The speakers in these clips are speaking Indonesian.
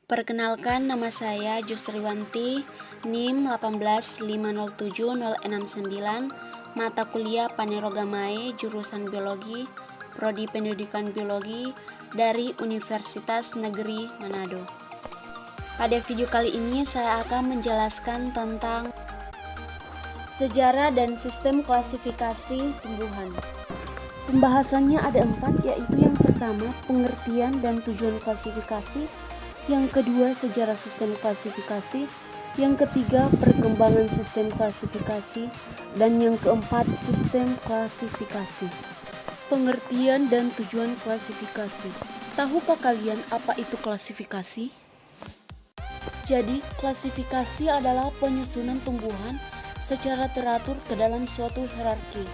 Perkenalkan, nama saya Jusriwanti, NIM 18507-069, mata kuliah Panerogamae, jurusan Biologi, Prodi Pendidikan Biologi dari Universitas Negeri Manado. Pada video kali ini saya akan menjelaskan tentang sejarah dan sistem klasifikasi tumbuhan. Pembahasannya ada 4, yaitu yang pertama pengertian dan tujuan klasifikasi, yang kedua sejarah sistem klasifikasi, yang ketiga perkembangan sistem klasifikasi, dan yang keempat sistem klasifikasi. Pengertian dan tujuan klasifikasi. Tahukah kalian apa itu klasifikasi? Jadi, klasifikasi adalah penyusunan tumbuhan secara teratur ke dalam suatu hierarki.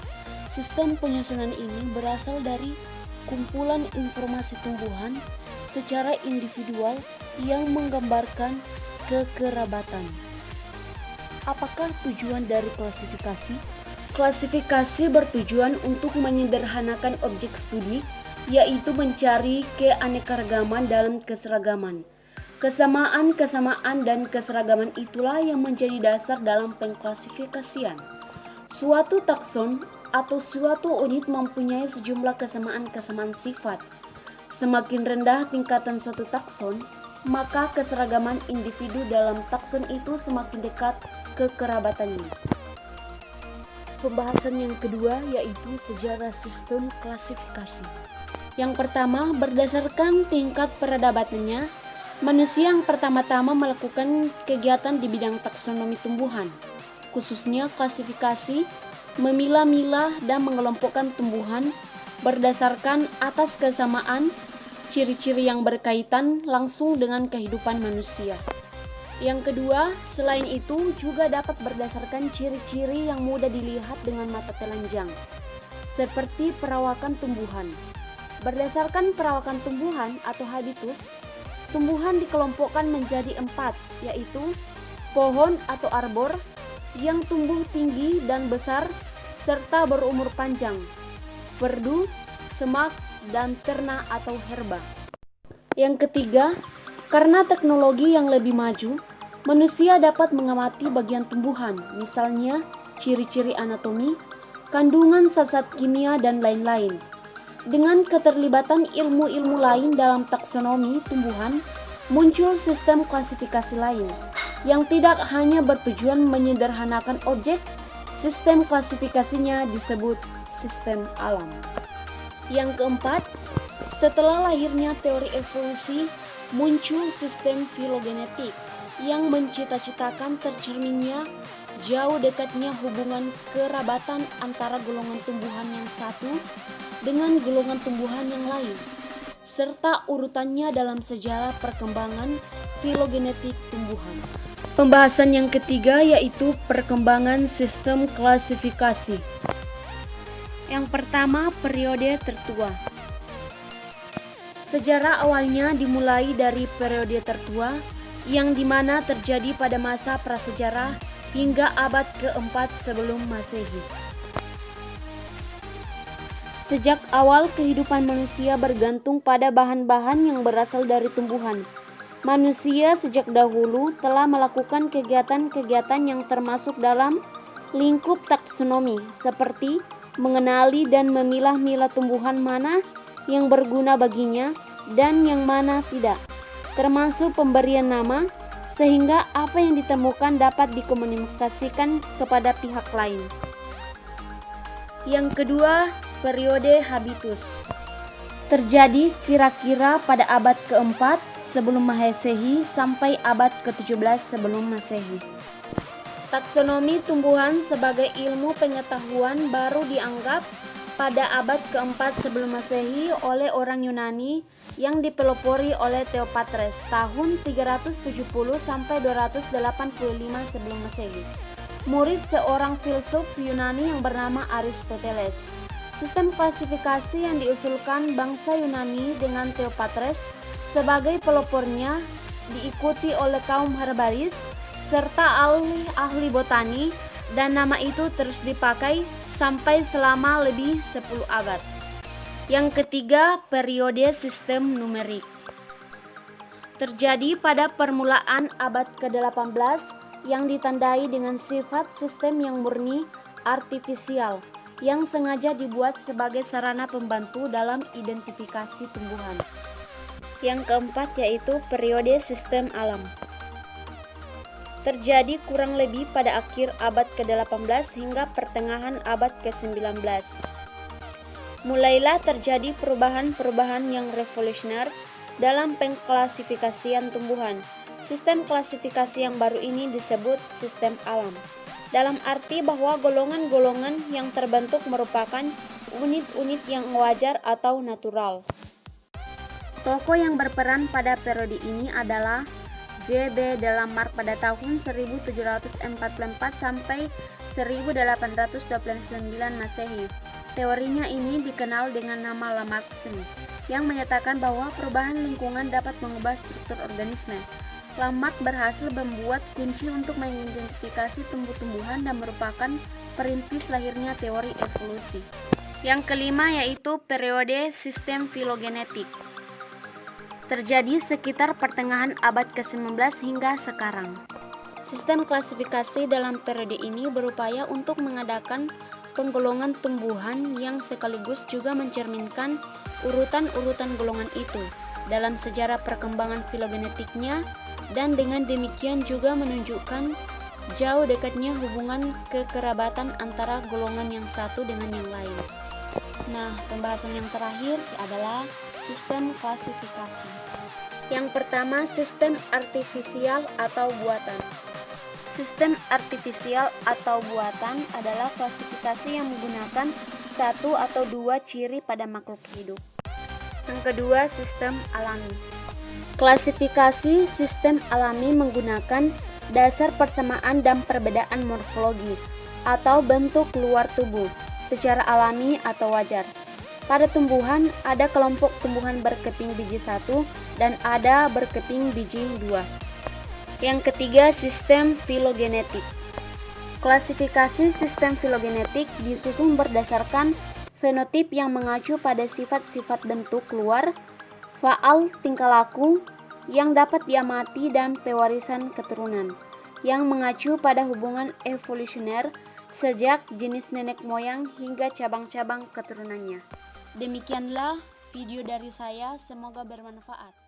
Sistem penyusunan ini berasal dari kumpulan informasi tumbuhan secara individual yang menggambarkan kekerabatan. Apakah tujuan dari klasifikasi? Klasifikasi bertujuan untuk menyederhanakan objek studi, yaitu mencari keanekaragaman dalam keseragaman. Kesamaan-kesamaan dan keseragaman itulah yang menjadi dasar dalam pengklasifikasian. Suatu takson atau suatu unit mempunyai sejumlah kesamaan-kesamaan sifat. Semakin rendah tingkatan suatu takson, maka keseragaman individu dalam takson itu semakin dekat kekerabatannya. Pembahasan yang kedua yaitu sejarah sistem klasifikasi. Yang pertama, berdasarkan tingkat peradabannya, manusia yang pertama-tama melakukan kegiatan di bidang taksonomi tumbuhan, khususnya klasifikasi, memilah-milah dan mengelompokkan tumbuhan berdasarkan atas kesamaan ciri-ciri yang berkaitan langsung dengan kehidupan manusia. Yang kedua, selain itu juga dapat berdasarkan ciri-ciri yang mudah dilihat dengan mata telanjang, seperti perawakan tumbuhan. Berdasarkan perawakan tumbuhan atau habitus, tumbuhan dikelompokkan menjadi 4, yaitu pohon atau arbor yang tumbuh tinggi dan besar serta berumur panjang, perdu, semak, dan terna atau herba. Yang ketiga, karena teknologi yang lebih maju, manusia dapat mengamati bagian tumbuhan, misalnya ciri-ciri anatomi, kandungan zat-zat kimia, dan lain-lain. Dengan keterlibatan ilmu-ilmu lain dalam taksonomi tumbuhan, muncul sistem klasifikasi lain yang tidak hanya bertujuan menyederhanakan objek. Sistem klasifikasinya disebut sistem alam. Yang keempat, setelah lahirnya teori evolusi, muncul sistem filogenetik yang mencita-citakan tercerminnya jauh dekatnya hubungan kerabatan antara golongan tumbuhan yang satu dengan golongan tumbuhan yang lain, serta urutannya dalam sejarah perkembangan filogenetik tumbuhan. Pembahasan yang ketiga yaitu perkembangan sistem klasifikasi. Yang pertama, periode tertua. Sejarah awalnya dimulai dari periode tertua yang dimana terjadi pada masa prasejarah hingga abad keempat sebelum Masehi. Sejak awal kehidupan manusia bergantung pada bahan-bahan yang berasal dari tumbuhan. Manusia sejak dahulu telah melakukan kegiatan-kegiatan yang termasuk dalam lingkup taksonomi, seperti mengenali dan memilah-milah tumbuhan mana yang berguna baginya dan yang mana tidak, termasuk pemberian nama, sehingga apa yang ditemukan dapat dikomunikasikan kepada pihak lain. Yang kedua, periode habitus. Terjadi kira-kira pada abad keempat sebelum Masehi sampai abad ke-17 sebelum Masehi. Taksonomi tumbuhan sebagai ilmu pengetahuan baru dianggap pada abad keempat sebelum Masehi oleh orang Yunani yang dipelopori oleh Theophatres tahun 370 sampai 285 sebelum Masehi. Murid seorang filsuf Yunani yang bernama Aristoteles. Sistem klasifikasi yang diusulkan bangsa Yunani dengan Theophatres sebagai pelopornya diikuti oleh kaum herbaris serta ahli botani, dan nama itu terus dipakai sampai selama lebih 10 abad. Yang ketiga, periode sistem numerik. terjadi pada permulaan abad ke-18 yang ditandai dengan sifat sistem yang murni artifisial yang sengaja dibuat sebagai sarana pembantu dalam identifikasi tumbuhan. Yang keempat yaitu periode sistem alam. Terjadi kurang lebih pada akhir abad ke-18 hingga pertengahan abad ke-19. Mulailah terjadi perubahan-perubahan yang revolusioner dalam pengklasifikasian tumbuhan. Sistem klasifikasi yang baru ini disebut sistem alam, dalam arti bahwa golongan-golongan yang terbentuk merupakan unit-unit yang wajar atau natural. Tokoh yang berperan pada periode ini adalah J.B. de Lamarck pada tahun 1744 sampai 1829 Masehi. Teorinya ini dikenal dengan nama Lamarckisme, yang menyatakan bahwa perubahan lingkungan dapat mengubah struktur organisme. Lamarck berhasil membuat kunci untuk mengidentifikasi tumbuh-tumbuhan dan merupakan perintis lahirnya teori evolusi. Yang kelima yaitu periode sistem filogenetik. Terjadi sekitar pertengahan abad ke-19 hingga sekarang. Sistem klasifikasi dalam periode ini berupaya untuk mengadakan penggolongan tumbuhan yang sekaligus juga mencerminkan urutan-urutan golongan itu dalam sejarah perkembangan filogenetiknya, dan dengan demikian juga menunjukkan jauh dekatnya hubungan kekerabatan antara golongan yang satu dengan yang lain. Nah, pembahasan yang terakhir adalah sistem klasifikasi. Yang pertama, sistem artifisial atau buatan. Sistem artifisial atau buatan adalah klasifikasi yang menggunakan satu atau dua ciri pada makhluk hidup. Yang kedua, sistem alami. Klasifikasi sistem alami menggunakan dasar persamaan dan perbedaan morfologi atau bentuk luar tubuh secara alami atau wajar. Pada tumbuhan, ada kelompok tumbuhan berkeping biji 1 dan ada berkeping biji 2. Yang ketiga, sistem filogenetik. Klasifikasi sistem filogenetik disusun berdasarkan fenotip yang mengacu pada sifat-sifat bentuk luar, faal, tingkah laku yang dapat diamati, dan pewarisan keturunan yang mengacu pada hubungan evolusioner sejak jenis nenek moyang hingga cabang-cabang keturunannya. Demikianlah video dari saya, semoga bermanfaat.